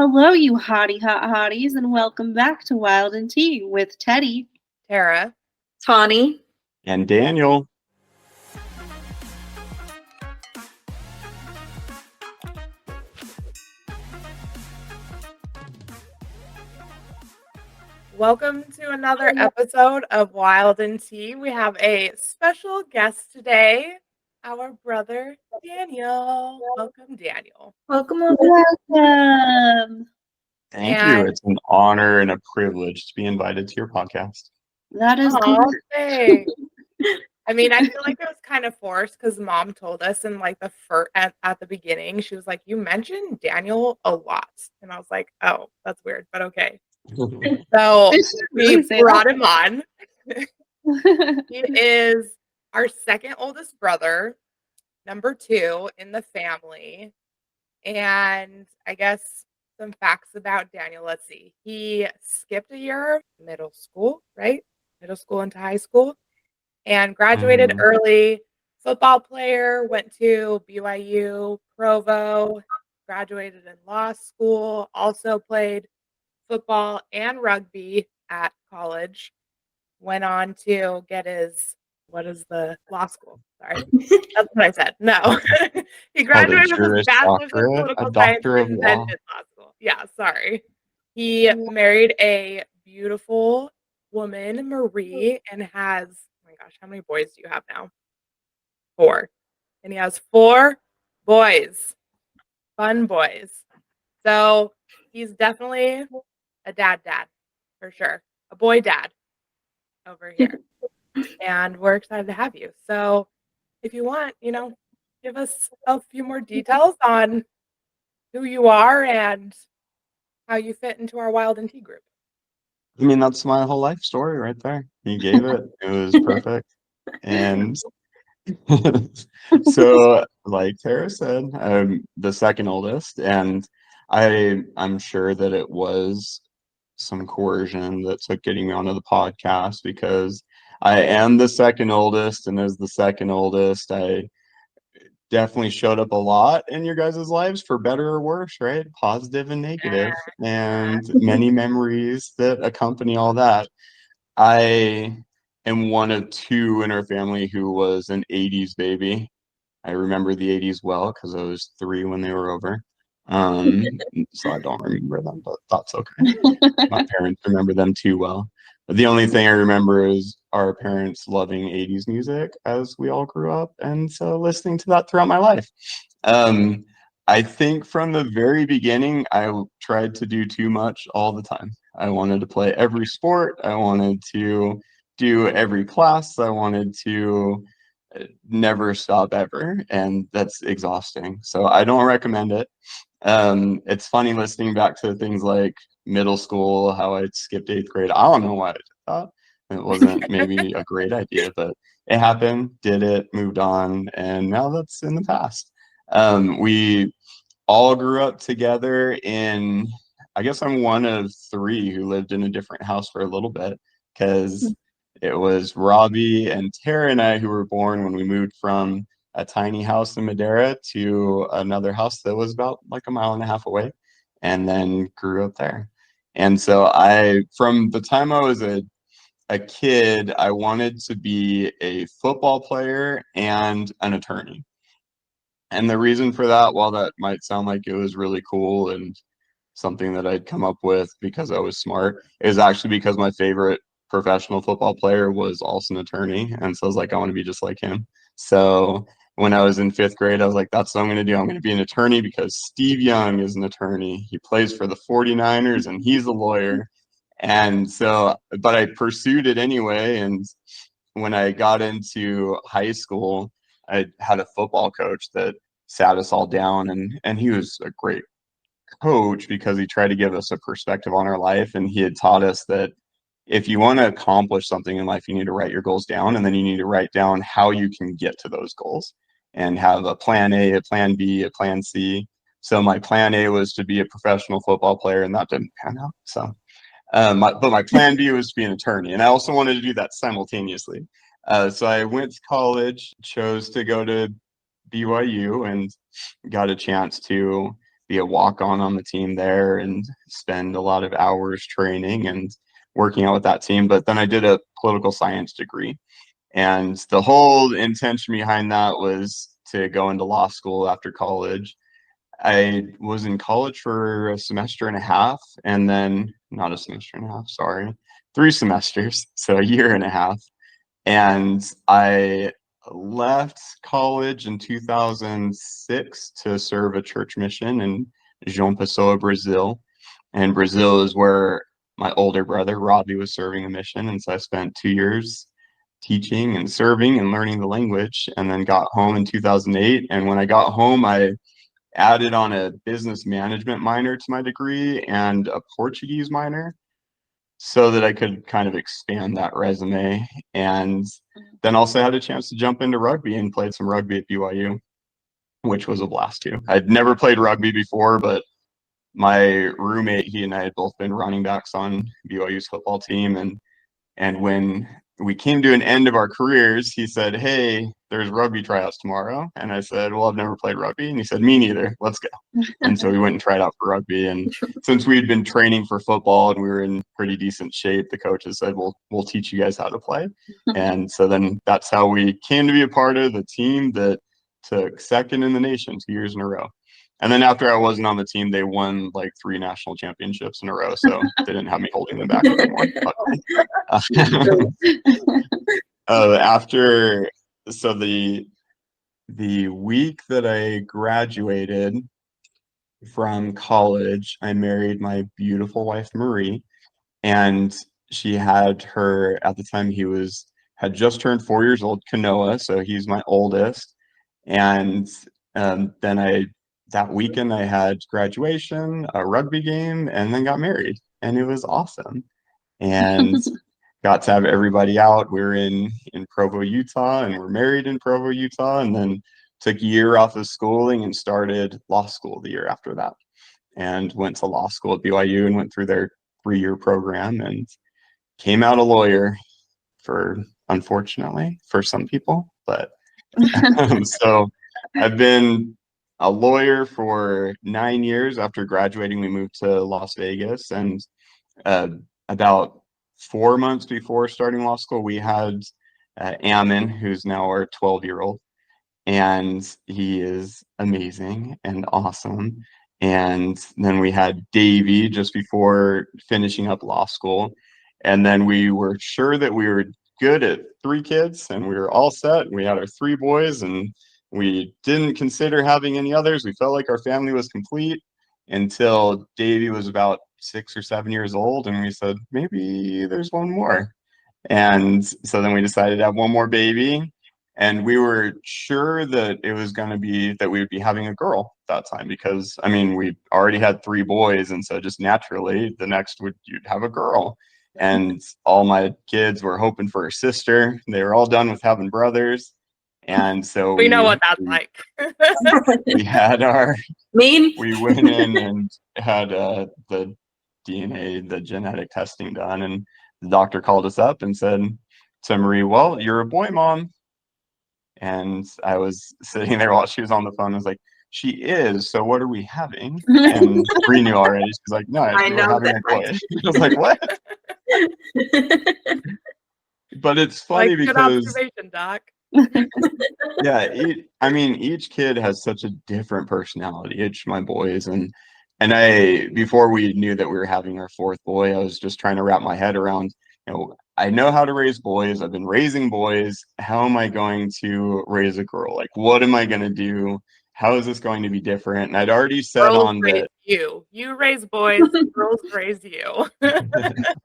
Hello, you hottie hot hotties, and welcome back to Wild&T with Teddy. Tara. Tawny. And Daniel. Welcome to another episode of Wild&T. We have a special guest today, our brother Daniel. Welcome, Daniel. Welcome. Welcome. Thank you. It's an honor and a privilege to be invited to your podcast. That is thanks. I mean, I feel like it was kind of forced because Mom told us in like the at the beginning, she was like, "You mentioned Daniel a lot," and I was like, "Oh, that's weird, but okay." So we brought him on. He is our second oldest brother, number 2 in the family. And I guess some facts about Daniel. Let's see. He skipped a year of middle school, right? Middle school into high school. And graduated early. Football player, went to BYU, Provo, graduated in law school, also played football and rugby at college. Went on to get his, what is the law school? Sorry, that's what I said. No, he graduated with his bachelor's in political science and then did law school. Yeah, sorry. He married a beautiful woman, Marie, and has, oh my gosh, how many boys do you have now? 4. And he has 4 boys, fun boys. So he's definitely a dad for sure, a boy dad over here. And we're excited to have you. So if you want, give us a few more details on who you are and how you fit into our Wild&T group. I mean, that's my whole life story right there. You gave it. It was perfect. And so, like Tara said, I'm the second oldest, and I'm sure that it was some coercion that took getting me onto the podcast because I am the second oldest, and as the second oldest, I definitely showed up a lot in your guys' lives for better or worse, right? Positive and negative, and many memories that accompany all that. I am one of 2 in our family who was an 80s baby. I remember the 80s well because I was 3 when they were over. So I don't remember them, but that's okay. My parents remember them too well. The only thing I remember is our parents loving 80s music as we all grew up, and so listening to that throughout my life. I think from the very beginning, I tried to do too much all the time. I wanted to play every sport. I wanted to do every class. I wanted to never stop ever, and that's exhausting. So I don't recommend it. It's funny listening back to things like middle school, how I skipped 8th grade. I don't know why I did that. It wasn't maybe a great idea, but it happened, did it, moved on, and now that's in the past. We all grew up together I guess I'm one of 3 who lived in a different house for a little bit because it was Robbie and Tara and I who were born when we moved from a tiny house in Madera to another house that was about like a mile and a half away, and then grew up there. And so from the time I was a kid, I wanted to be a football player and an attorney. And the reason for that, while that might sound like it was really cool and something that I'd come up with because I was smart, is actually because my favorite professional football player was also an attorney. And so I was like, I want to be just like him. So when I was in 5th grade, I was like, that's what I'm going to do. I'm going to be an attorney because Steve Young is an attorney. He plays for the 49ers and he's a lawyer. And so, but I pursued it anyway. And when I got into high school, I had a football coach that sat us all down, and he was a great coach because he tried to give us a perspective on our life, and he had taught us that if you want to accomplish something in life, you need to write your goals down, and then you need to write down how you can get to those goals and have a plan A, a plan B, a plan C. So my plan A was to be a professional football player, and that didn't pan out. So but my plan B was to be an attorney, and I also wanted to do that simultaneously. So I went to college, chose to go to BYU, and got a chance to be a walk-on the team there and spend a lot of hours training and working out with that team. But then I did a political science degree. And the whole intention behind that was to go into law school after college. I was in college for a semester and a half, and then not a semester and a half, sorry, 3 semesters, so a year and a half. And I left college in 2006 to serve a church mission in João Pessoa, Brazil. And Brazil is where my older brother, Robbie, was serving a mission. And so I spent 2 years teaching and serving and learning the language, and then got home in 2008. And when I got home, I added on a business management minor to my degree and a Portuguese minor so that I could kind of expand that resume. And then also had a chance to jump into rugby and played some rugby at BYU, which was a blast too. I'd never played rugby before, but my roommate, he and I had both been running backs on BYU's football team. And when we came to an end of our careers, he said, "Hey, there's rugby tryouts tomorrow." And I said, "Well, I've never played rugby." And he said, "Me neither. Let's go." And so we went and tried out for rugby. And since we had been training for football and we were in pretty decent shape, the coaches said, we'll teach you guys how to play. And so then that's how we came to be a part of the team that took second in the nation 2 years in a row. And then after I wasn't on the team, they won like 3 national championships in a row. So they didn't have me holding them back anymore. After, so the week that I graduated from college, I married my beautiful wife, Marie. And she had her, at the time had just turned 4 years old, Kanoa. So he's my oldest. And then that weekend I had graduation, a rugby game, and then got married. And it was awesome. And got to have everybody out. We were in Provo, Utah, and we're married in Provo, Utah, and then took a year off of schooling and started law school the year after that. And went to law school at BYU and went through their 3-year program and came out a lawyer unfortunately, for some people. But so I've been a lawyer for 9 years. After graduating, we moved to Las Vegas, and about 4 months before starting law school, we had Ammon, who's now our 12-year-old, and he is amazing and awesome. And then we had Davy just before finishing up law school. And then we were sure that we were good at 3 kids and we were all set. We had our 3 boys and we didn't consider having any others. We felt like our family was complete until Davy was about 6 or 7 years old. And we said, maybe there's one more. And so then we decided to have one more baby. And we were sure that it was going to be that we would be having a girl that time because, I mean, we already had 3 boys. And so just naturally, the next you'd have a girl. And all my kids were hoping for a sister. They were all done with having brothers. And so we know what that's like. We had Mean? We went in and had the DNA, the genetic testing done. And the doctor called us up and said to Marie, "Well, you're a boy, Mom." And I was sitting there while she was on the phone. I was like, "She is. So what are we having?" And Marie knew already. She's like, "No, I we're know having a boy." I was like, "What?" But it's funny Good because observation, Doc. yeah, each kid has such a different personality. Each my boys and before we knew that we were having our 4th boy, I was just trying to wrap my head around, I know how to raise boys. I've been raising boys. How am I going to raise a girl? Like, what am I going to do? How is this going to be different? And I'd already said Girls on raise that. you raise boys, girls raise you.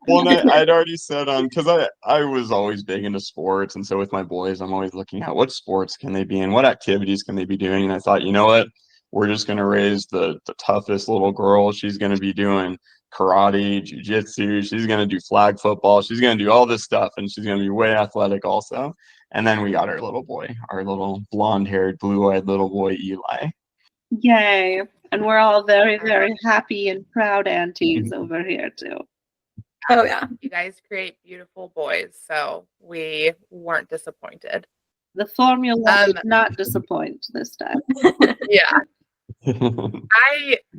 Well, I'd already said on because I was always big into sports, and so with my boys, I'm always looking at what sports can they be in, what activities can they be doing, and I thought, you know what, we're just gonna raise the toughest little girl. She's gonna be doing karate, jiu-jitsu. She's gonna do flag football. She's gonna do all this stuff, and she's gonna be way athletic also. And then we got our little boy, our little blonde-haired, blue-eyed little boy, Eli. Yay. And we're all very, very happy and proud aunties over here too. Oh, yeah. You guys create beautiful boys, so we weren't disappointed. The formula did not disappoint this time. Yeah.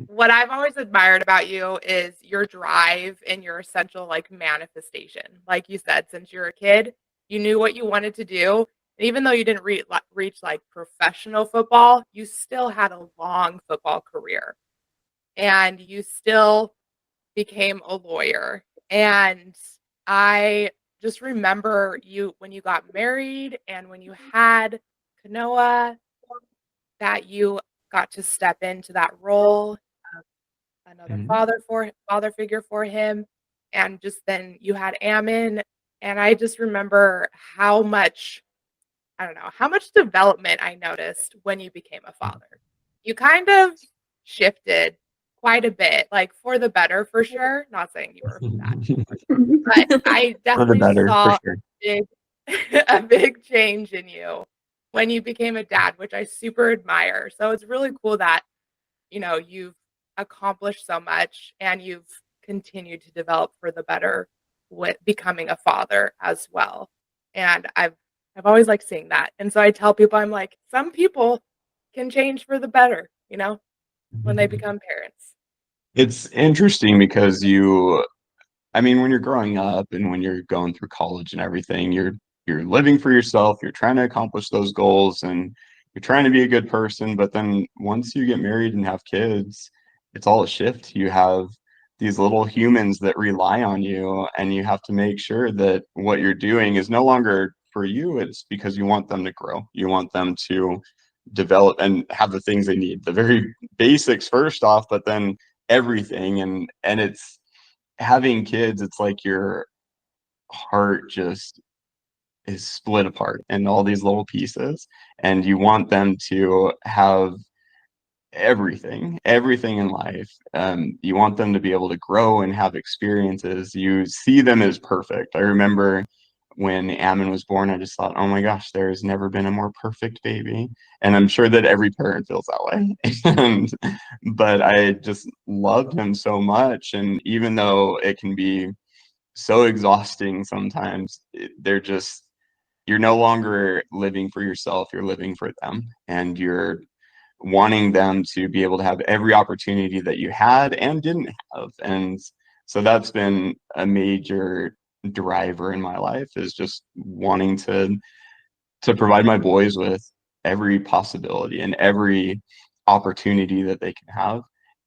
What I've always admired about you is your drive and your essential like manifestation. Like you said, since you're a kid, you knew what you wanted to do. And even though you didn't reach like professional football, you still had a long football career and you still became a lawyer. And I just remember you when you got married and when you had Kanoa, that you got to step into that role, another Mhm. father figure for him, and just then you had Ammon, and I just remember how much I don't know, how much development I noticed when you became a father. You kind of shifted quite a bit, like for the better for sure, not saying you were bad, but I For the definitely better, for saw sure. big a big change in you when you became a dad, which I super admire. So it's really cool that, you've accomplished so much and you've continued to develop for the better with becoming a father as well. And I've always liked seeing that. And so I tell people, I'm like, some people can change for the better, when they become parents. It's interesting because I mean, when you're growing up and when you're going through college and everything, you're living for yourself, you're trying to accomplish those goals and you're trying to be a good person, but then once you get married and have kids, it's all a shift. You have these little humans that rely on you and you have to make sure that what you're doing is no longer for you, it's because you want them to grow. You want them to develop and have the things they need, the very basics first off, but then everything and it's having kids, it's like your heart just is split apart in all these little pieces, and you want them to have everything in life. You want them to be able to grow and have experiences. You see them as perfect. I remember when Ammon was born, I just thought, oh my gosh, there has never been a more perfect baby. And I'm sure that every parent feels that way. And but I just loved him so much. And even though it can be so exhausting sometimes, you're no longer living for yourself, you're living for them. And you're wanting them to be able to have every opportunity that you had and didn't have. And so that's been a major driver in my life, is just wanting to provide my boys with every possibility and every opportunity that they can have.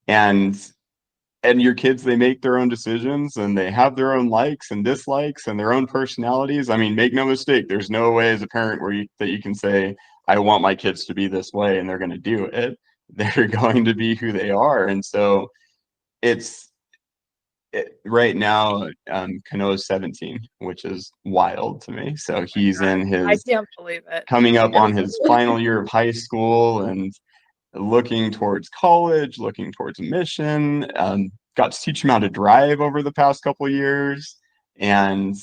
And your kids, they make their own decisions and they have their own likes and dislikes and their own personalities. I mean, make no mistake, there's no way as a parent that you can say, I want my kids to be this way and they're going to do it. They're going to be who they are. And so it's right now, Kanoa's 17, which is wild to me. So he's in I his can't believe it. coming up on his final year of high school and looking towards college, looking towards a mission. Got to teach him how to drive over the past couple of years, and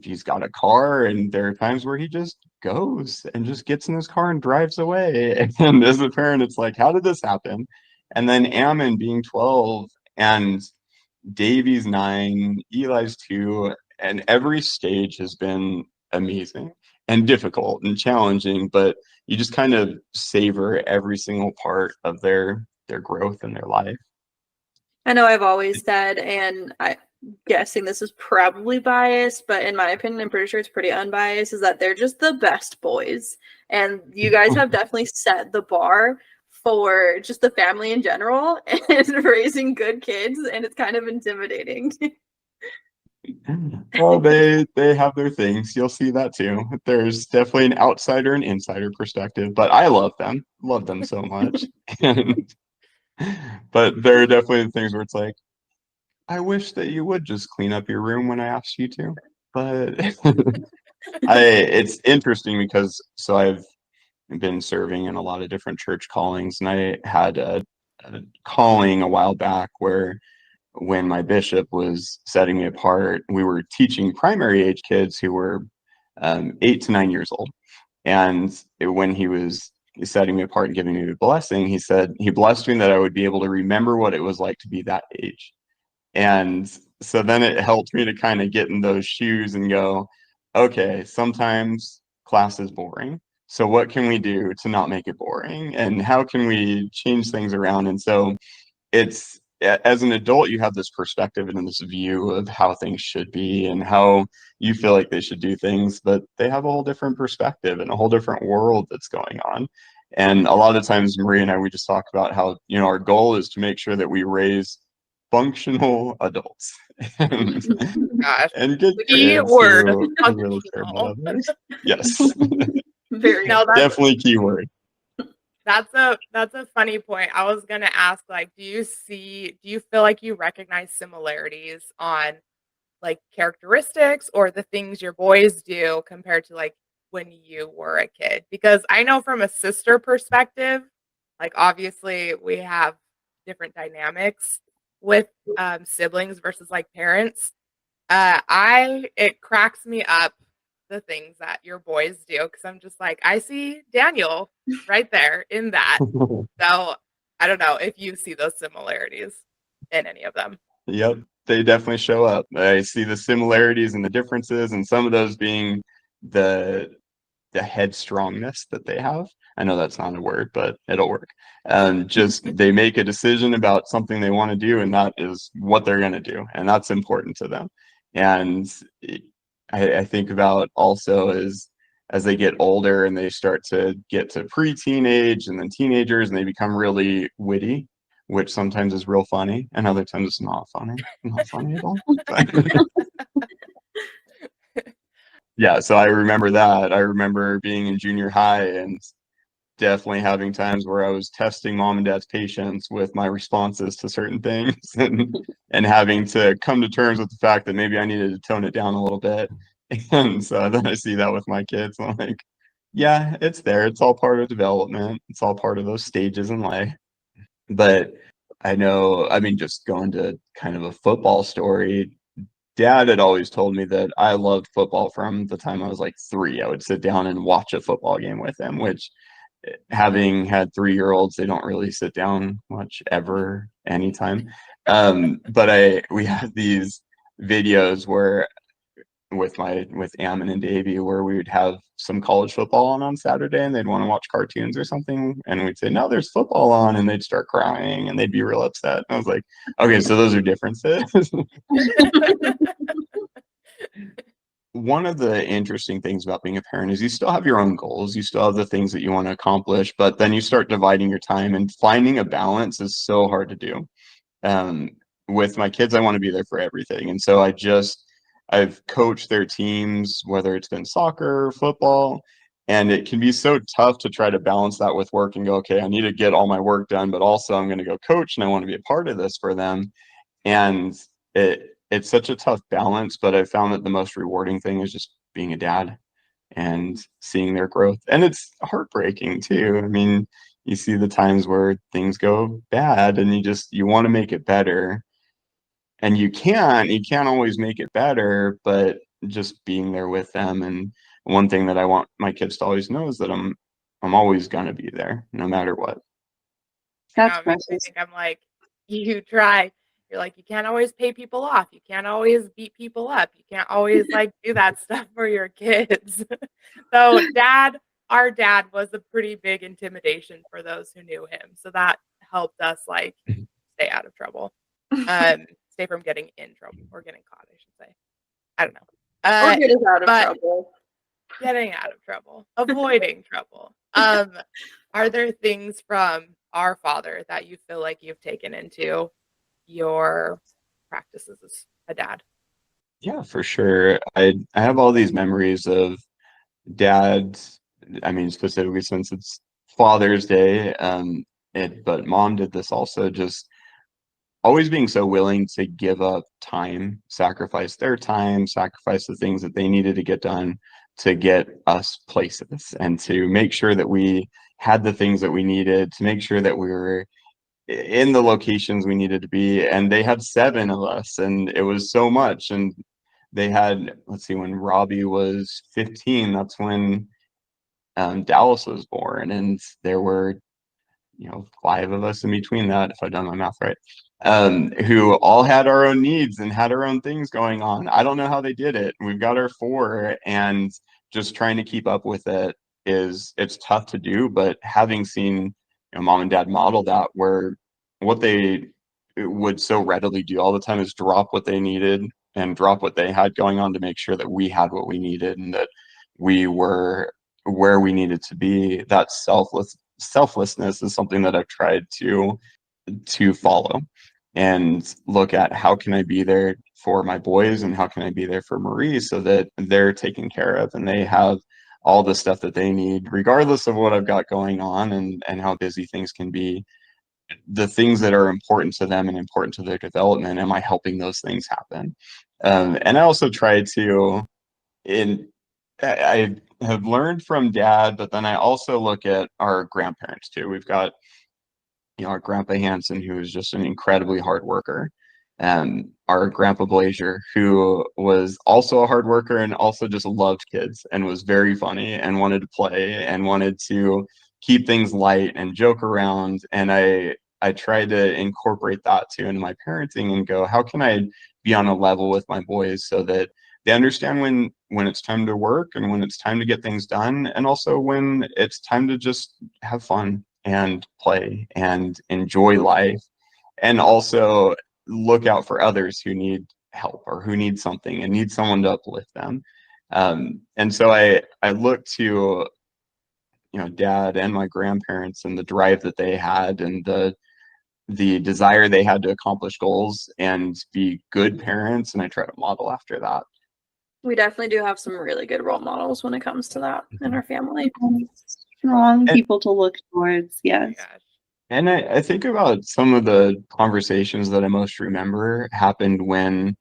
he's got a car. And there are times where he just goes and just gets in his car and drives away. And as a parent, it's like, how did this happen? And then Ammon being 12 and Davey's 9, Eli's 2, and every stage has been amazing and difficult and challenging, but you just kind of savor every single part of their growth in their life. I know I've always said, and I'm guessing this is probably biased, but in my opinion, I'm pretty sure it's pretty unbiased, is that they're just the best boys. And you guys have definitely set the bar for just the family in general and raising good kids, and it's kind of intimidating. Well, they have their things. You'll see that too. There's definitely an outsider and insider perspective, but I love them so much. And, but there are definitely the things where it's like, I wish that you would just clean up your room when I asked you to. But it's interesting because I've been serving in a lot of different church callings, and I had a calling a while back where when my bishop was setting me apart, we were teaching primary age kids who were 8 to 9 years old. And when he was setting me apart and giving me the blessing, he said he blessed me that I would be able to remember what it was like to be that age. And so then it helped me to kind of get in those shoes and go, okay, sometimes class is boring. so what can we do to not make it boring, and how can we change things around? And so it's, as an adult, you have this perspective and this view of how things should be and how you feel like they should do things, but they have a whole different perspective and a whole different world that's going on. And a lot of times, Marie and I, we just talk about how, our goal is to make sure that we raise functional adults and, Gosh, and good key kids word, who really care about functional. others. Yes, Very No, definitely keyword. that's a funny point. I was gonna ask, like, do you feel like you recognize similarities on like characteristics or the things your boys do compared to like when you were a kid? Because I know from a sister perspective, like obviously we have different dynamics with siblings versus like parents. It cracks me up the things that your boys do because I'm just like, I see Daniel right there in that. So I don't know if you see those similarities in any of them. Yep, they definitely show up. I see the similarities and the differences, and some of those being the headstrongness that they have. I know that's not a word, but it'll work. Just they make a decision about something they want to do, and that is what they're going to do, and that's important to them. And I think about also as they get older and they start to get to pre-teenage and then teenagers, and they become really witty, which sometimes is real funny, and other times it's not funny. Not funny at all. Yeah, so I remember that. I remember being in junior high and definitely having times where I was testing mom and dad's patience with my responses to certain things and having to come to terms with the fact that maybe I needed to tone it down a little bit. And so then I see that with my kids, and I'm like, yeah, it's there. It's all part of development. It's all part of those stages in life. But I know, I mean, just going to kind of a football story, Dad had always told me that I loved football from the time I was like 3. I would sit down and watch a football game with him, which, having had 3-year-olds, they don't really sit down much ever, anytime. But we had these videos where with Ammon and Davey, where we would have some college football on Saturday, and they'd want to watch cartoons or something, and we'd say, no, there's football on, and they'd start crying and they'd be real upset. And I was like, okay, so those are differences. One of the interesting things about being a parent is you still have your own goals, you still have the things that you want to accomplish, but then you start dividing your time, and finding a balance is so hard to do. um, with my kids, I want to be there for everything. And so I've coached their teams, whether it's been soccer, football, and it can be so tough to try to balance that with work and go, okay, I need to get all my work done, but also I'm going to go coach and I want to be a part of this for them. And it's such a tough balance, but I found that the most rewarding thing is just being a dad and seeing their growth. And it's heartbreaking too. I mean, you see the times where things go bad and you want to make it better, and you can't always make it better, but just being there with them. And one thing that I want my kids to always know is that I'm always going to be there no matter what. That's Now it makes me precious. think, I'm like, you try. You're like, you can't always pay people off. You can't always beat people up. You can't always like do that stuff for your kids. So our dad was a pretty big intimidation for those who knew him. So that helped us like stay out of trouble. Stay from getting in trouble or getting caught, I should say. I don't know. Or get us out of but trouble. Getting out of trouble, avoiding trouble. Are there things from our father that you feel like you've taken into your practices as a dad? Yeah, for sure. I have all these memories of dads. I mean, specifically since it's Father's Day, but mom did this also, just always being so willing to give up time, sacrifice their time, sacrifice the things that they needed to get done to get us places, and to make sure that we had the things that we needed, to make sure that we were in the locations we needed to be. And they had 7 of us, and it was so much. And they had, let's see, when Robbie was 15, that's when Dallas was born, and there were 5 of us in between that, if I've done my math right, who all had our own needs and had our own things going on. I don't know how they did it. We've got our 4, and just trying to keep up with it it's tough to do, but having seen mom and dad model that, where what they would so readily do all the time is drop what they needed and drop what they had going on to make sure that we had what we needed and that we were where we needed to be. That selflessness is something that I've tried to follow and look at how can I be there for my boys and how can I be there for Marie so that they're taken care of and they have all the stuff that they need, regardless of what I've got going on and how busy things can be. The things that are important to them and important to their development, am I helping those things happen? And I also try to, I have learned from dad, but then I also look at our grandparents too. We've got our grandpa Hansen, who is just an incredibly hard worker. Our grandpa Blazier, who was also a hard worker and also just loved kids and was very funny and wanted to play and wanted to keep things light and joke around. And I tried to incorporate that too into my parenting and go, how can I be on a level with my boys so that they understand when it's time to work and when it's time to get things done, and also when it's time to just have fun and play and enjoy life, and also look out for others who need help or who need something and need someone to uplift them. And so I look to dad and my grandparents and the drive that they had and the desire they had to accomplish goals and be good parents, and I try to model after that. We definitely do have some really good role models when it comes to that in our family. Strong people to look towards, yes. And I think about some of the conversations that I most remember happened when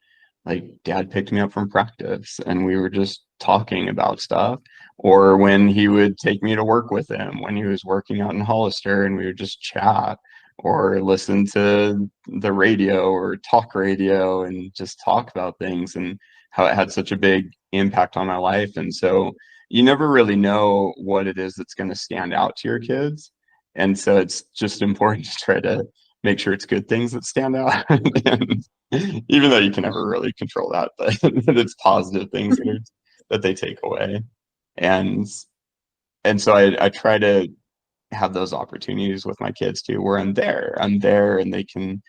like dad picked me up from practice and we were just talking about stuff, or when he would take me to work with him when he was working out in Hollister and we would just chat or listen to the radio or talk radio and just talk about things and how it had such a big impact on my life. And so you never really know what it is that's going to stand out to your kids. And so it's just important to try to make sure it's good things that stand out. And even though you can never really control that, but it's positive things that they take away. And so I try to have those opportunities with my kids too, where I'm there and they can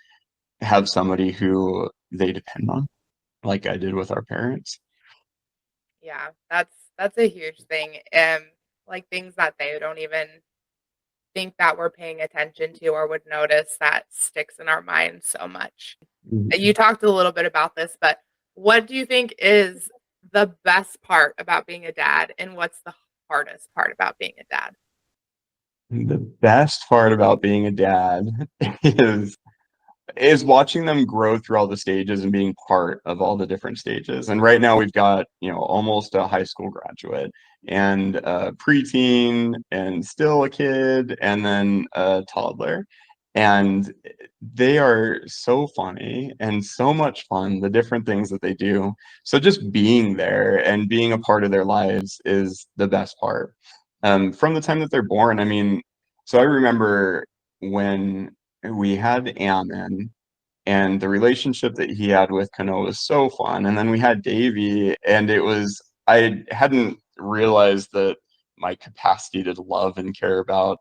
have somebody who they depend on, like I did with our parents. Yeah, that's a huge thing. Like things that they don't even think that we're paying attention to or would notice, that sticks in our mind so much. You talked a little bit about this, but what do you think is the best part about being a dad, and what's the hardest part about being a dad? The best part about being a dad is watching them grow through all the stages and being part of all the different stages. And right now we've got, almost a high school graduate and a preteen and still a kid and then a toddler. And they are so funny and so much fun, the different things that they do. So just being there and being a part of their lives is the best part. From the time that they're born, I mean, so I remember when we had Ammon and the relationship that he had with Kano was so fun. And then we had Davy, and I hadn't realized that my capacity to love and care about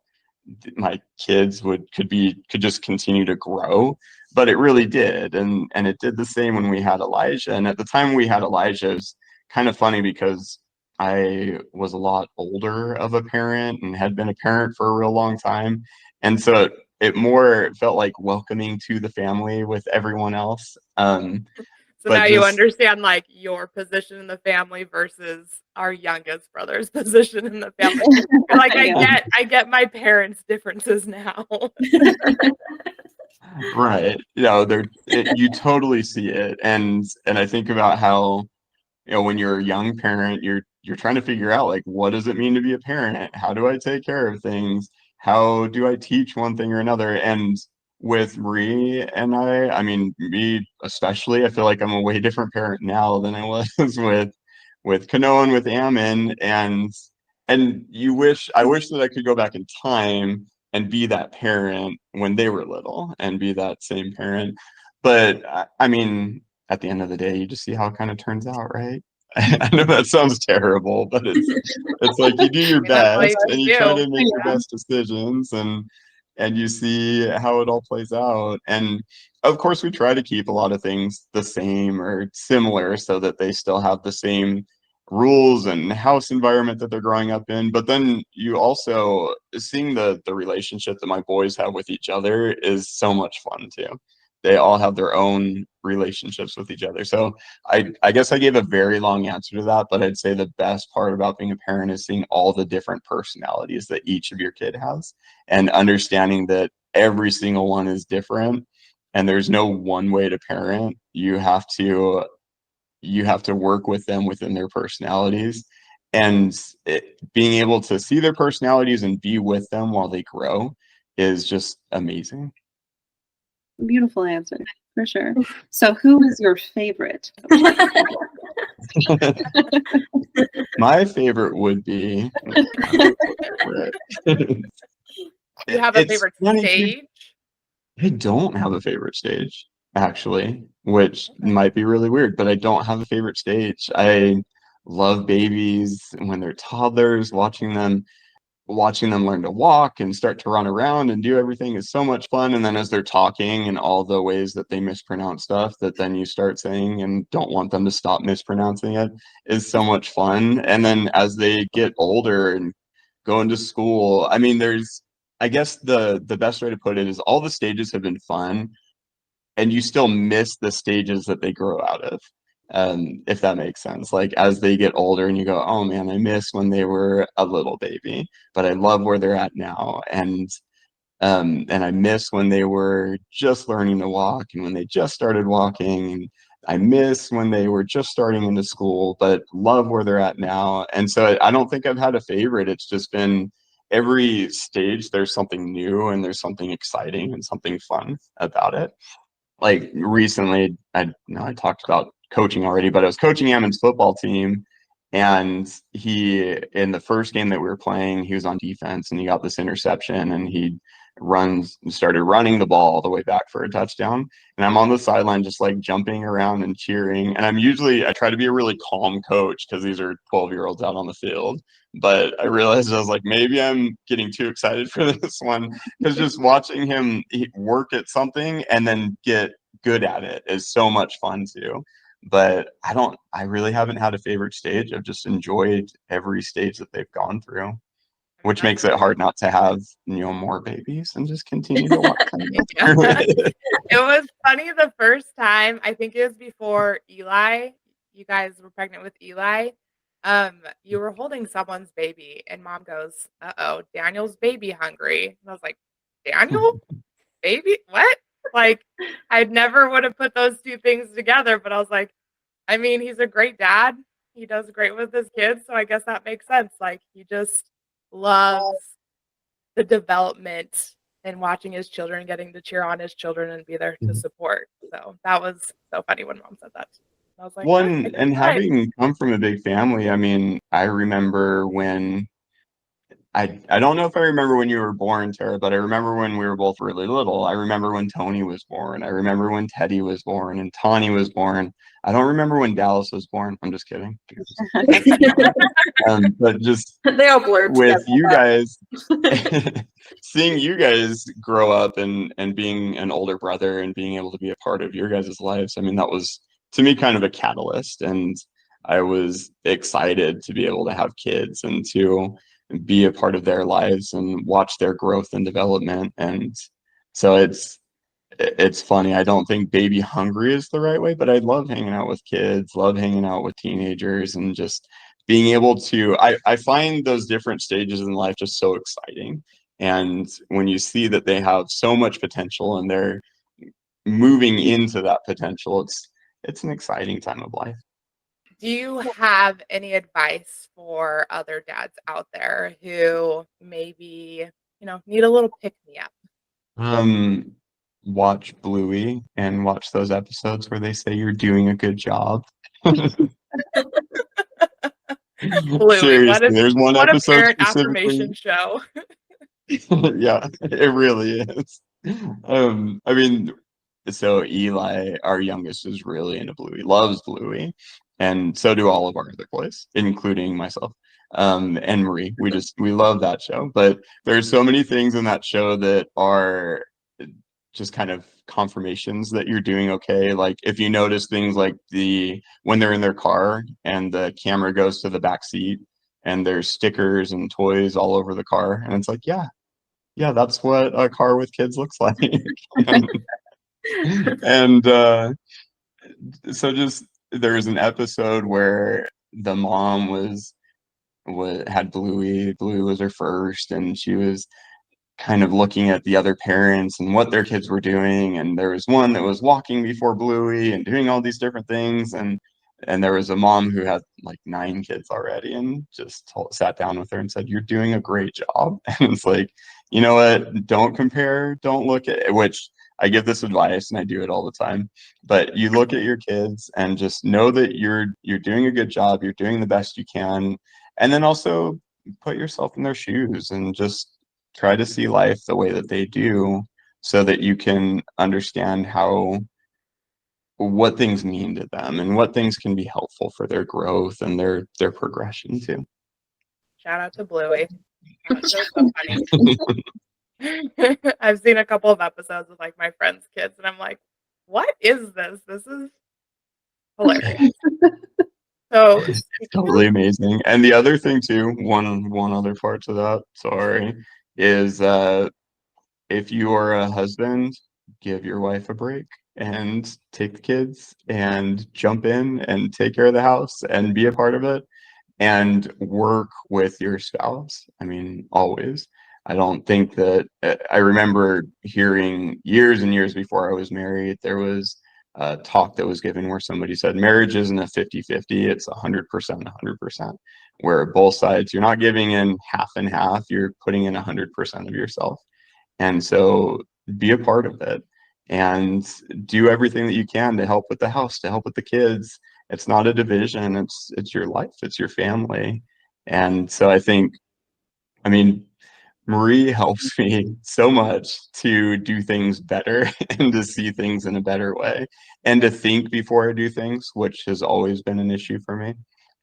my kids could just continue to grow, but it really did. And it did the same when we had Elijah. And at the time we had Elijah, it was kind of funny because I was a lot older of a parent and had been a parent for a real long time. And so it more felt like welcoming to the family with everyone else. So now you understand like your position in the family versus our youngest brother's position in the family. Like I get my parents' differences now. Right. You totally see it. And I think about how, when you're a young parent, you're trying to figure out like, what does it mean to be a parent? How do I take care of things? How do I teach one thing or another? And with Marie and I mean, me especially, I feel like I'm a way different parent now than I was with Kano and with Ammon. And I wish that I could go back in time and be that parent when they were little and be that same parent. But I mean, at the end of the day, you just see how it kind of turns out, right? I know that sounds terrible, but it's like you do your That's all you best can and you try do. to make your best decisions, and you see how it all plays out. And of course, we try to keep a lot of things the same or similar so that they still have the same rules and house environment that they're growing up in. But then you also seeing the relationship that my boys have with each other is so much fun too. They all have their own relationships with each other. So I guess I gave a very long answer to that, but I'd say the best part about being a parent is seeing all the different personalities that each of your kid has and understanding that every single one is different and there's no one way to parent. You have to work with them within their personalities, and being able to see their personalities and be with them while they grow is just amazing. Beautiful answer, for sure. So who is your favorite? My favorite would be You have a It's favorite funny, stage? I don't have a favorite stage, actually, which might be really weird, but I don't have a favorite stage. I love babies when they're toddlers, watching them learn to walk and start to run around and do everything is so much fun. And then as they're talking and all the ways that they mispronounce stuff that then you start saying and don't want them to stop mispronouncing it is so much fun. And then as they get older and go into school, I mean, I guess the best way to put it is all the stages have been fun and you still miss the stages that they grow out of. If that makes sense. Like as they get older and you go, oh man, I miss when they were a little baby, but I love where they're at now. And I miss when they were just learning to walk and when they just started walking. And I miss when they were just starting into school, but love where they're at now. And so I don't think I've had a favorite. It's just been every stage there's something new and there's something exciting and something fun about it. Like recently, I know I talked about coaching already, but I was coaching Ammon's football team, and he in the first game that we were playing, he was on defense and he got this interception and he started running the ball all the way back for a touchdown. And I'm on the sideline just like jumping around and cheering. And I try to be a really calm coach because these are 12-year-olds out on the field. But I realized I was like, maybe I'm getting too excited for this one because just watching him work at something and then get good at it is so much fun too. But I really haven't had a favorite stage. I've just enjoyed every stage that they've gone through, which makes it hard not to have, more babies and just continue to watch them go through it. It was funny the first time, I think it was before Eli. You guys were pregnant with Eli. You were holding someone's baby, and mom goes, "Uh-oh, Daniel's baby hungry." And I was like, "Daniel? Baby? What?" Like, I never would have put those two things together, but I was like, I mean, he's a great dad. He does great with his kids, so I guess that makes sense. Like, he just loves the development and watching his children, getting to cheer on his children and be there to support. So that was so funny when mom said that. I was like, One, "Okay, and fine." having come from a big family, I mean, I remember when I don't know if I remember when you were born, Tara, but I remember when we were both really little. I remember when Tony was born. I remember when Teddy was born and Tawny was born. I don't remember when Dallas was born. I'm just kidding. But just They all blurred with together. you guys, seeing you guys grow up and being an older brother and being able to be a part of your guys' lives, I mean, that was to me kind of a catalyst. And I was excited to be able to have kids and to be a part of their lives and watch their growth and development. And so it's funny. I don't think baby hungry is the right way, but I love hanging out with kids, love hanging out with teenagers, and just being able to I find those different stages in life just so exciting. And when you see that they have so much potential and they're moving into that potential, it's an exciting time of life. Do you have any advice for other dads out there who maybe, need a little pick me up? Watch Bluey and watch those episodes where they say you're doing a good job. Bluey, Seriously, there's one what a episode parent specifically. affirmation show. Yeah, it really is. I mean, so Eli, our youngest, is really into Bluey, loves Bluey, and so do all of our other boys, including myself, and Marie. We love that show. But there's so many things in that show that are just kind of confirmations that you're doing okay. Like if you notice things like when they're in their car and the camera goes to the back seat and there's stickers and toys all over the car, and it's like, yeah, that's what a car with kids looks like. and so just there's an episode where the mom had Bluey. Bluey was her first, and she was kind of looking at the other parents and what their kids were doing. And there was one that was walking before Bluey and doing all these different things. And there was a mom who had like 9 kids already and just sat down with her and said, "You're doing a great job." And it's like, you know what? Don't compare. Don't look at it, which I give this advice and I do it all the time. But you look at your kids and just know that you're doing a good job. You're doing the best you can. And then also put yourself in their shoes and just try to see life the way that they do so that you can understand what things mean to them and what things can be helpful for their growth and their progression too. Shout out to Bluey. That's so funny. I've seen a couple of episodes with like my friends' kids, and I'm like, what is this? This is hilarious. So It's totally amazing. And the other thing too, one other part to that, sorry, is if you are a husband, give your wife a break and take the kids and jump in and take care of the house and be a part of it and work with your spouse. I mean, always. I don't think that I remember hearing years and years before I was married, there was a talk that was given where somebody said marriage isn't a 50-50, it's 100%, 100%, where both sides, you're not giving in half and half, you're putting in 100% of yourself. And so be a part of it and do everything that you can to help with the house, to help with the kids. It's not a division, it's your life, it's your family. And so I mean, Marie helps me so much to do things better and to see things in a better way and to think before I do things, which has always been an issue for me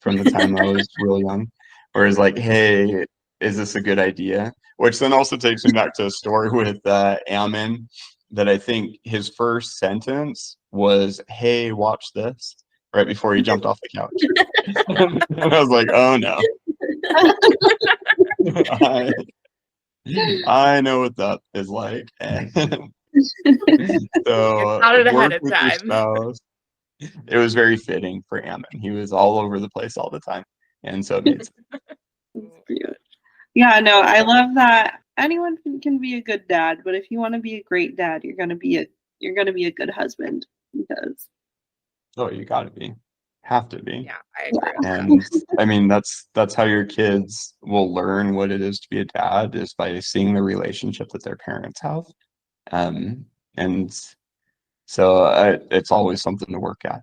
from the time I was real young. Whereas like, hey, is this a good idea? Which then also takes me back to a story with Ammon that I think his first sentence was, "Hey, watch this," right before he jumped off the couch. And I was like, oh no. I know what that is like. So Counted ahead work of with your time. spouse. It was very fitting for Ammon. He was all over the place all the time. And so it made sense. Yeah, no, I love that anyone can be a good dad, but if you want to be a great dad, you're gonna be a good husband because Oh, you gotta be. Have to be. Yeah, I agree. And I mean that's how your kids will learn what it is to be a dad is by seeing the relationship that their parents have. And so it's always something to work at.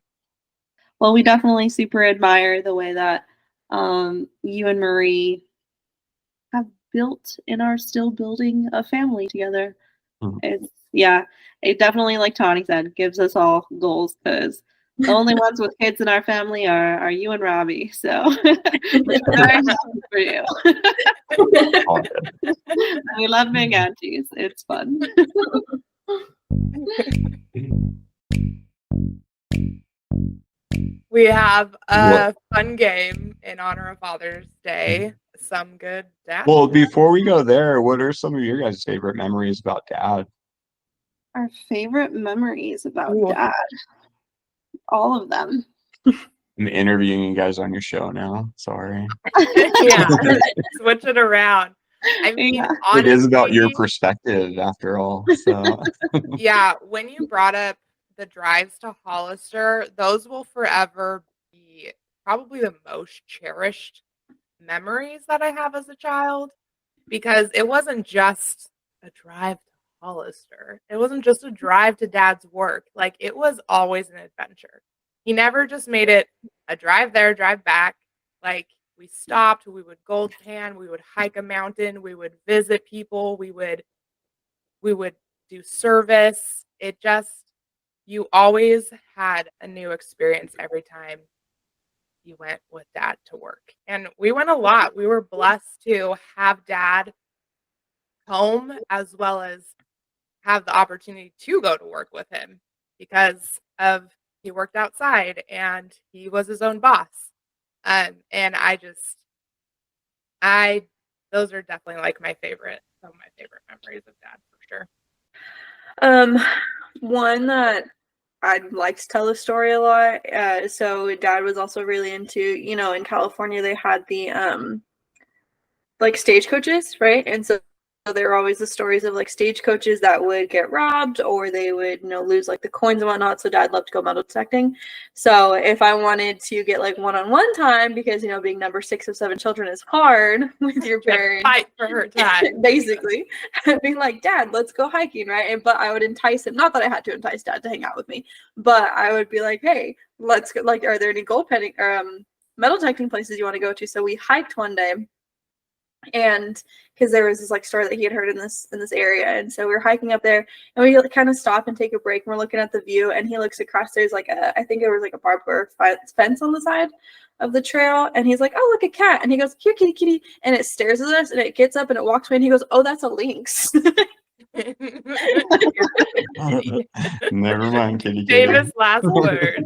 well, we definitely super admire the way that you and Marie have built and are still building a family together. Mhm. It definitely, like Tawny said, gives us all goals because the only ones with kids in our family are you and Robbie. So we're very happy for you. All good. We love being aunties. It's fun. We have a fun game in honor of Father's Day. Some good dad. Well, before we go there, what are some of your guys' favorite memories about dad? Our favorite memories about Ooh. dad. All of them. I'm interviewing you guys on your show now. Sorry. Yeah, switch it around. I mean, Yeah. honestly, It is about your perspective after all. So yeah, when you brought up the drives to Hollister, those will forever be probably the most cherished memories that I have as a child because it wasn't just a drive to Hollister. It wasn't just a drive to dad's work. Like it was always an adventure. He never just made it a drive there, drive back. Like we stopped, we would gold pan, we would hike a mountain, we would visit people, we would do service. It just you always had a new experience every time you went with dad to work. And we went a lot. We were blessed to have dad home as well as have the opportunity to go to work with him because of he worked outside and he was his own boss. And I those are definitely like some of my favorite memories of dad for sure. One that I'd like to tell the story a lot. So dad was also really into, in California they had the like stagecoaches, right? And so there were always the stories of like stagecoaches that would get robbed or they would, lose like the coins and whatnot. So dad loved to go metal detecting. So if I wanted to get like one-on-one time, because being number 6 of 7 children is hard with your parents, fight for her time, basically, I'd be like, Dad, let's go hiking, right? But I would entice him. Not that I had to entice Dad to hang out with me, but I would be like, hey, let's go. Like, are there any gold penning or metal detecting places you want to go to? So we hiked one day. And because there was this like story that he had heard in this area, and so we were hiking up there, and we kind of stop and take a break, and we're looking at the view, and he looks across. There's like I think it was like a barbed wire fence on the side of the trail, and he's like, "Oh, look, a cat!" And he goes, "Here, kitty, kitty," and it stares at us, and it gets up and it walks away, and he goes, "Oh, that's a lynx." Never mind, kitty. Famous last word.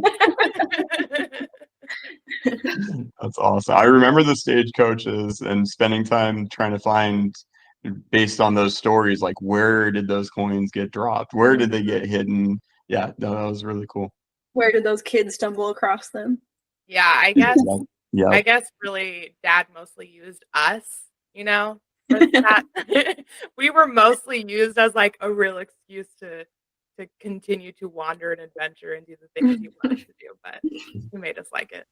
That's awesome. I remember the stagecoaches and spending time trying to find, based on those stories, like where did those coins get dropped? Where did they get hidden? Yeah, no, that was really cool. Where did those kids stumble across them? Yeah, I guess. Yeah. I guess really dad mostly used us, for that. We were mostly used as like a real excuse to continue to wander and adventure and do the things he wanted to do, but he made us like it.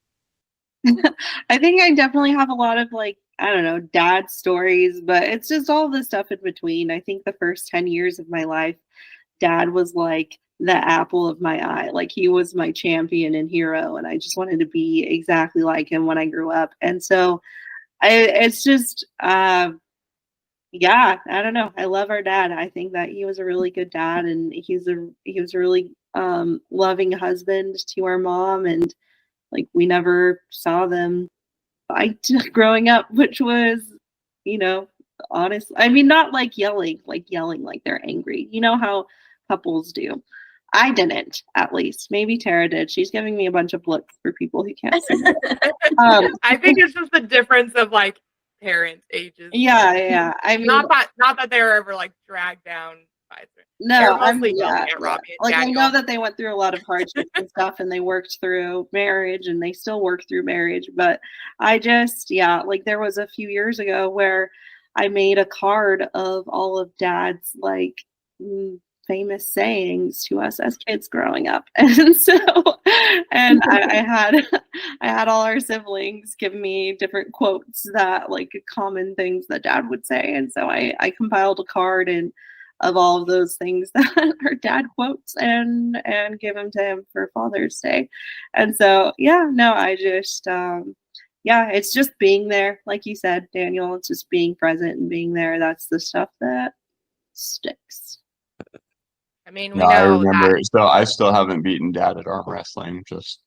I think I definitely have a lot of like, I don't know, dad stories, but it's just all the stuff in between. I think the first 10 years of my life, dad was like the apple of my eye. Like he was my champion and hero, and I just wanted to be exactly like him when I grew up. And so it's just, yeah, I don't know. I love our dad. I think that he was a really good dad, and he was a really loving husband to our mom, and like we never saw them fight growing up, which was, honest. I mean, not like yelling like they're angry. You know how couples do. I didn't, at least. Maybe Tara did. She's giving me a bunch of looks for people who can't see me. I think it's just the difference of like parents' ages. Yeah. I mean, not that they were ever like dragged down by. No, mostly yeah. Robbie and like Daniel. I know that they went through a lot of hardships and stuff, and they worked through marriage, and they still work through marriage. But I just, like there was a few years ago where I made a card of all of Dad's like famous sayings to us as kids growing up, and so, and I had all our siblings give me different quotes that like common things that Dad would say, and so I compiled a card and of all of those things that our dad quotes and give them to him for Father's Day. And so, I just, it's just being there. Like you said, Daniel, it's just being present and being there. That's the stuff that sticks. I mean, we No, know I remember. that. So I still haven't beaten Dad at arm wrestling. Just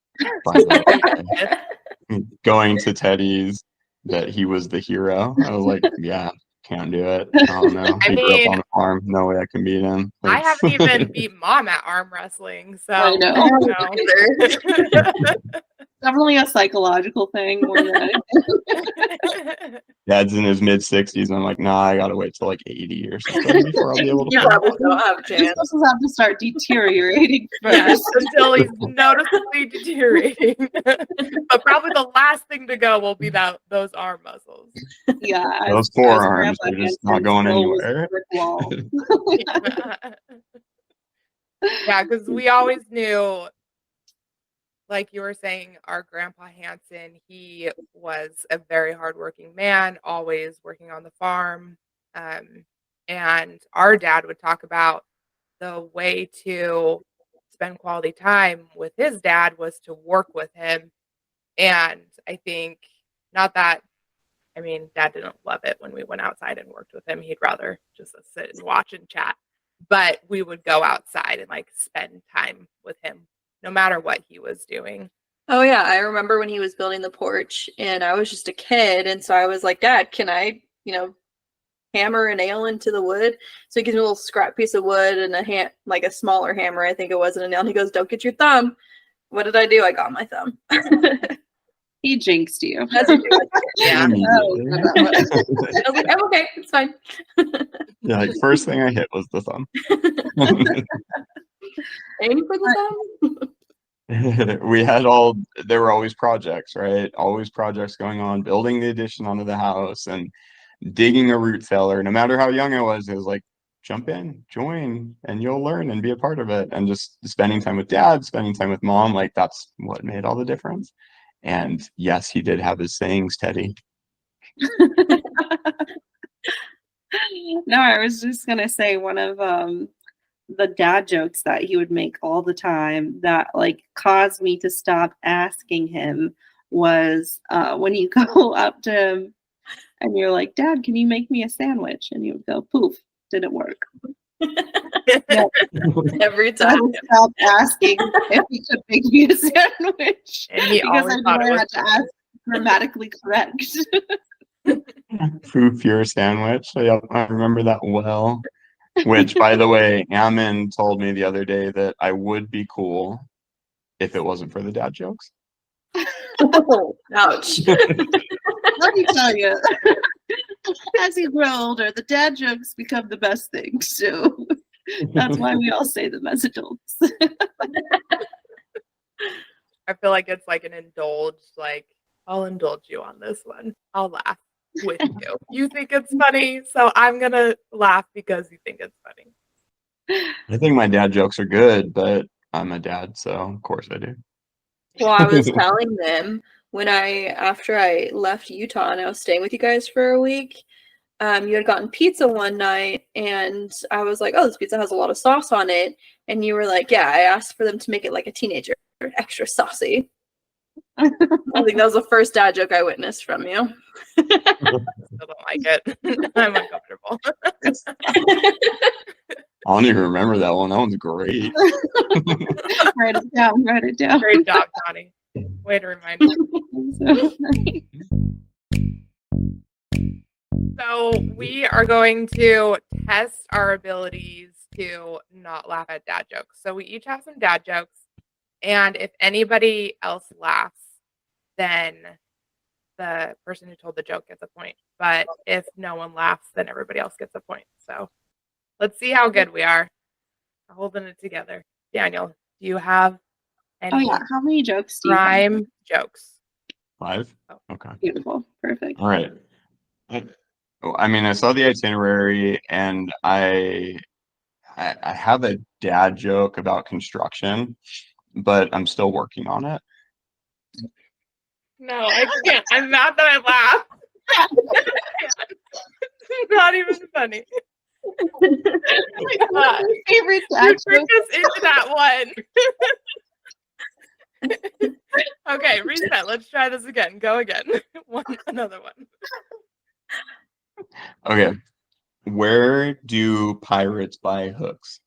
by the way. Going to Teddy's, that he was the hero. I was like, yeah, can't do it. I don't know. I He grew up mean, on a farm. No way I can beat him. I haven't even beat Mom at arm wrestling, so I know. Definitely a psychological thing more than anything. Dad's in his mid-60s. I'm like, nah, I gotta wait till like 80 or something before I'll be able to. You probably don't have a This chance. doesn't have to start deteriorating first. Yes, until he's noticeably deteriorating. But probably the last thing to go will be those arm muscles. Yeah, Those forearms are just not going anywhere. Yeah, because we always knew, like you were saying, our grandpa Hansen, he was a very hardworking man, always working on the farm. And our dad would talk about the way to spend quality time with his dad was to work with him. And I think Dad didn't love it when we went outside and worked with him. He'd rather just sit and watch and chat. but we would go outside and like spend time with him no matter what he was doing. Oh yeah, I remember when he was building the porch and I was just a kid, and so I was like, Dad, can I, hammer a nail into the wood? So he gives me a little scrap piece of wood and like a smaller hammer, I think it was, and a nail, and he goes, don't get your thumb. What did I do? I got my thumb. He jinxed you. As you do. Yeah. Immediately. I was like, I'm okay, it's fine. Yeah, like first thing I hit was the thumb. Aim for the thumb. There were always projects, right? Always projects going on, building the addition onto the house and digging a root cellar. No matter how young I was, it was like, jump in, join, and you'll learn and be a part of it. And just spending time with Dad, spending time with Mom, like that's what made all the difference. And yes, he did have his sayings, Teddy. No, I was just gonna say one of the dad jokes that he would make all the time that like caused me to stop asking him was when you go up to him and you're like, Dad, can you make me a sandwich? And he would go, poof, didn't work. Every So I time. would stop asking if he could make me a sandwich And he because always I thought knew it I was had to ask grammatically correct. Poof, your sandwich. Yep, I remember that well. Which, by the way, Ammon told me the other day that I would be cool if it wasn't for the dad jokes. Oh, ouch. Let me tell you, as you grow older, the dad jokes become the best things. So that's why we all say them as adults. I feel like it's like an indulge, like, I'll indulge you on this one. I'll laugh with you. You think it's funny, so I'm going to laugh because you think it's funny. I think my dad jokes are good, but I'm a dad, so of course I do. Well, I was telling them after I left Utah and I was staying with you guys for a week, you had gotten pizza one night and I was like, oh, this pizza has a lot of sauce on it. And you were like, yeah, I asked for them to make it like a teenager, extra saucy. I think that was the first dad joke I witnessed from you. I still don't like it. I'm uncomfortable. I don't even remember that one. That one's great. Write it down. Write it down. Great job, Johnny. Way to remind me. So we are going to test our abilities to not laugh at dad jokes. So we each have some dad jokes, and if anybody else laughs, then the person who told the joke gets a point. But if no one laughs, then everybody else gets a point. So let's see how good we are holding it together. Daniel, do you have any How many jokes do you have? rhyme jokes? 5? Oh. Okay. Beautiful. Perfect. All right. I mean, I saw the itinerary and I have a dad joke about construction, but I'm still working on it. No, I can't. I'm mad that I laughed. It's not even funny. My favorite You dad tricked joke. us into that one. Okay, reset. Let's try this again. Go again. Another one. Okay. Where do pirates buy hooks?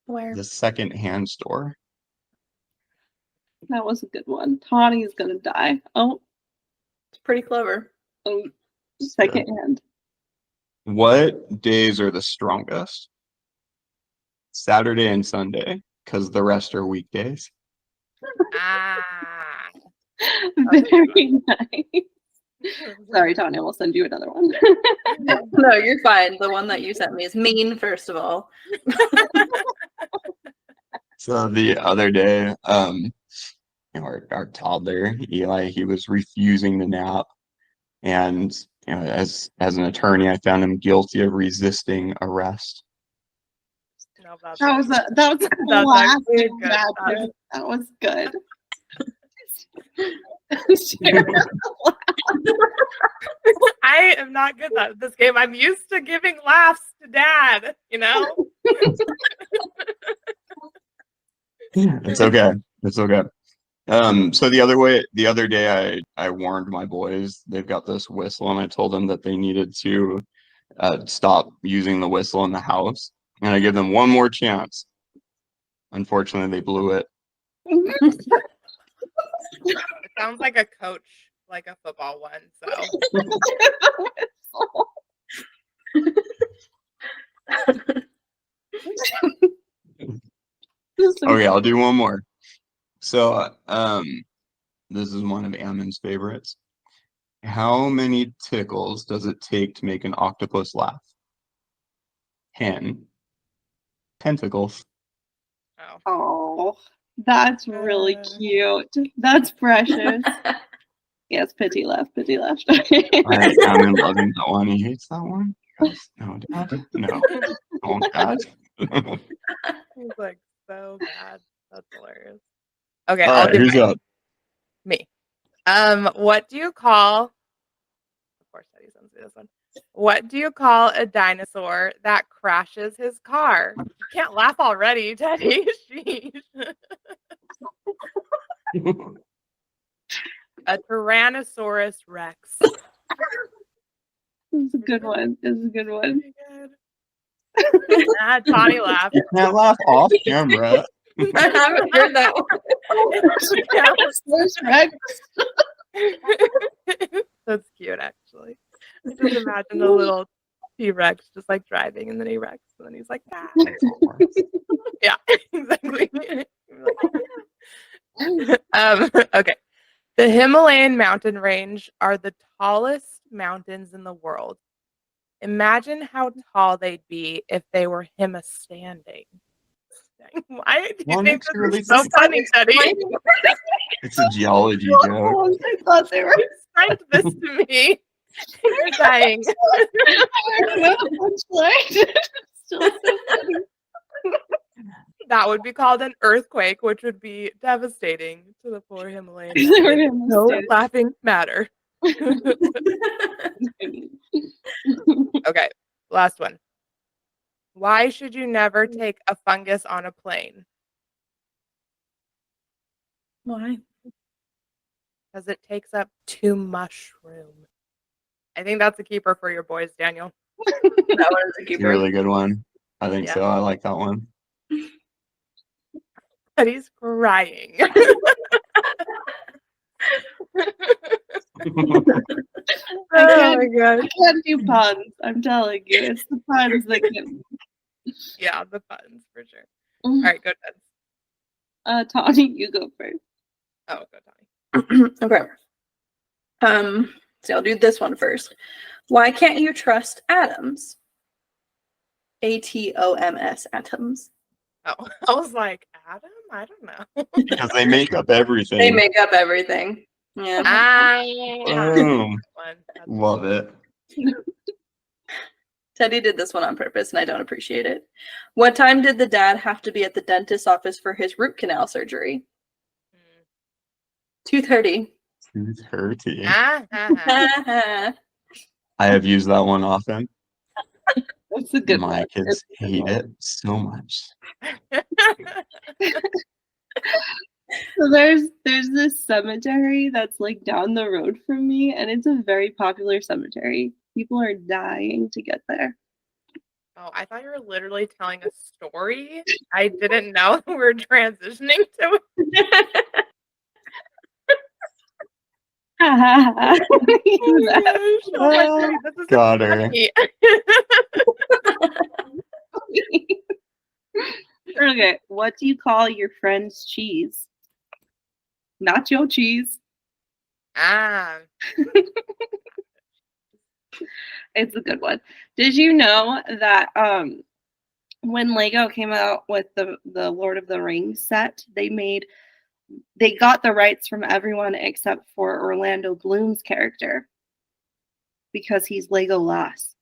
Where? The second-hand store. That was a good one. Tawny is gonna die. Oh, It's pretty clever. second hand. What days are the strongest? Saturday and Sunday, because the rest are weekdays. Ah. Very nice. Sorry, Tawny, we'll send you another one. No, you're fine. The one that you sent me is mean, first of all. So the other day, our toddler Eli, he was refusing to nap, and as an attorney, I found him guilty of resisting arrest. No, that's That was a That's classic actually good. dad joke. That was good. I am not good at this game. I'm used to giving laughs to dad, It's okay. It's okay. So the other day I warned my boys, they've got this whistle, and I told them that they needed to stop using the whistle in the house. And I give them one more chance. Unfortunately, they blew it. It sounds like a coach, like a football one. So Okay, I'll do one more. So, this is one of Ammon's favorites. How many tickles does it take to make an octopus laugh? 10 tentacles. oh. Oh, that's really cute. That's precious. Yes, pity left, pity left. Ammon loving that one. He hates that one. He goes, no, Dad. No. Don't, Dad. He's like so bad. That's hilarious. Okay, All I'll right, do who's up? me. What do you call? Of course, Teddy's gonna say this one. What do you call a dinosaur that crashes his car? You can't laugh already, Teddy. Sheesh. A Tyrannosaurus Rex. This is a good one. This is a good one. Tawny laughed. You can't laugh off camera. I haven't heard that one. That's cute, actually. I just imagine the little T-Rex just like driving, and then he wrecks, and then he's like, ah. Yeah, exactly. Okay. The Himalayan mountain range are the tallest mountains in the world. Imagine how tall they'd be if they were standing. Why do you Well, think it's this really is so funny, Teddy? It's a geology joke. I thought they were. You sent this to me. You're dying. Still so funny. That would be called an earthquake, which would be devastating to the poor Himalayan They were mountains. No Himalayan. laughing matter. Okay, last one. Why should you never take a fungus on a plane? Why? Because it takes up too much room. I think that's a keeper for your boys, Daniel. That one is a It's a keeper. really good one. I think Yeah. so. I like that one. But he's crying. I Oh my god. I can't do puns. I'm telling you, it's the puns that get me. Yeah, the puns for sure. All right, go Ted. Tawny, you go first. Oh, go Tawny. Okay. So I'll do this one first. Why can't you trust atoms? ATOMS, atoms. Oh, I was like, Adam? I don't know. Because they make up everything. They make up everything. Yeah. Boom. One. That's Love it. Teddy did this one on purpose, and I don't appreciate it. What time did the dad have to be at the dentist's office for his root canal surgery? 2:30. 2:30. Ah. I have used that one often. That's a good My one. kids hate it so much. So there's this cemetery that's like down the road from me, and it's a very popular cemetery. People are dying to get there. Oh, I thought you were literally telling a story. I didn't know we were transitioning to it. Oh Got her. Okay, what do you call your friend's cheese? Nacho cheese. Ah. It's a good one. Did you know that when Lego came out with the Lord of the Rings set, they got the rights from everyone except for Orlando Bloom's character because he's Legolas.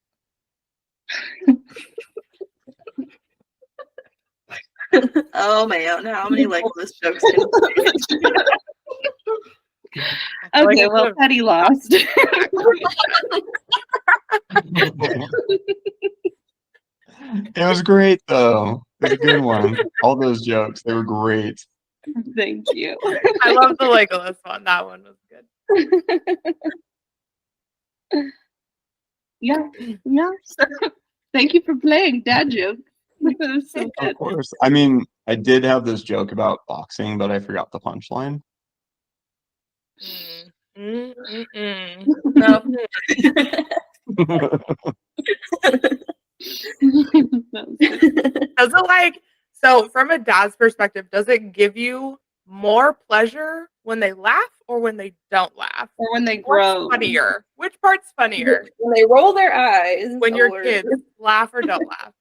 Oh man, how many Legolas jokes can Okay, well, Teddy lost. It was great though. It was a good one. All those jokes, they were great. Thank you. I love the Legolas one. That one was good. Yeah. Thank you for playing dad jokes. That was so Of good. course. I mean, I did have this joke about boxing, but I forgot the punchline. No. That was good. Does it like so from a dad's perspective, does it give you more pleasure when they laugh or when they don't laugh? Or when they What's grow. funnier? Which part's funnier? When they roll their eyes. When your or- kids laugh or don't laugh?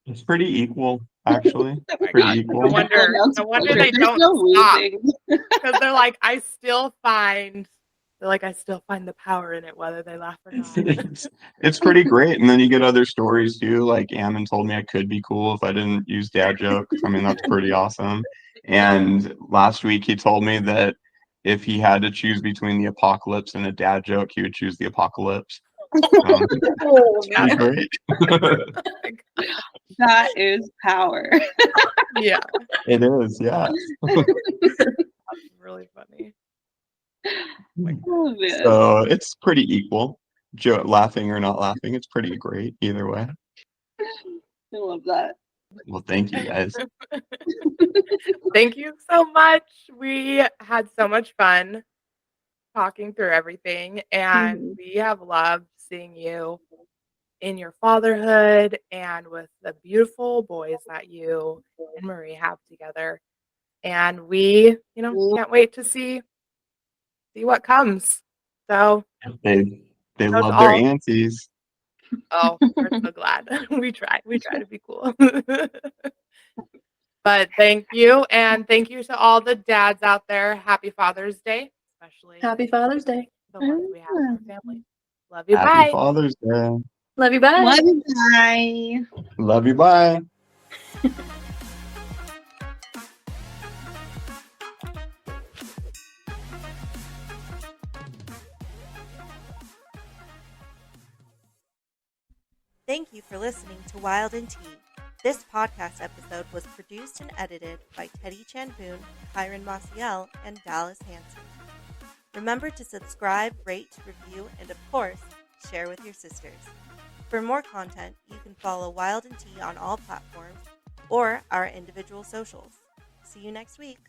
It's pretty equal, actually. Oh my Pretty God. equal. No wonder they There's don't no stop. losing. Because they're like, I still find the power in it, whether they laugh or not. It's pretty great. And then you get other stories too. Like Ammon told me I could be cool if I didn't use dad jokes. I mean, that's pretty awesome. And last week he told me that if he had to choose between the apocalypse and a dad joke, he would choose the apocalypse. Oh, Pretty man. great. That is power. Yeah, It is, yeah. that's really funny. Oh, man. So it's pretty equal. Laughing or not laughing, it's pretty great either way. I love that. Well, thank you guys. Thank you so much. We had so much fun talking through everything, and we have loved seeing you in your fatherhood and with the beautiful boys that you and Marie have together. And we, can't wait to see what comes. So They that's love their all. aunties. Oh, we're so glad. We try to be cool. But thank you, and thank you to all the dads out there. Happy Father's Day, especially Happy Father's Day. the ones we have in our family. Love you. Happy Bye. Father's Day. Love you. Bye. Love you, bye. Love you. Bye. Thank you for listening to Wild&T. This podcast episode was produced and edited by Teddy Chanboon, Kyron Maciel, and Dallas Hansen. Remember to subscribe, rate, review, and of course, share with your sisters. For more content, you can follow Wild&T on all platforms or our individual socials. See you next week.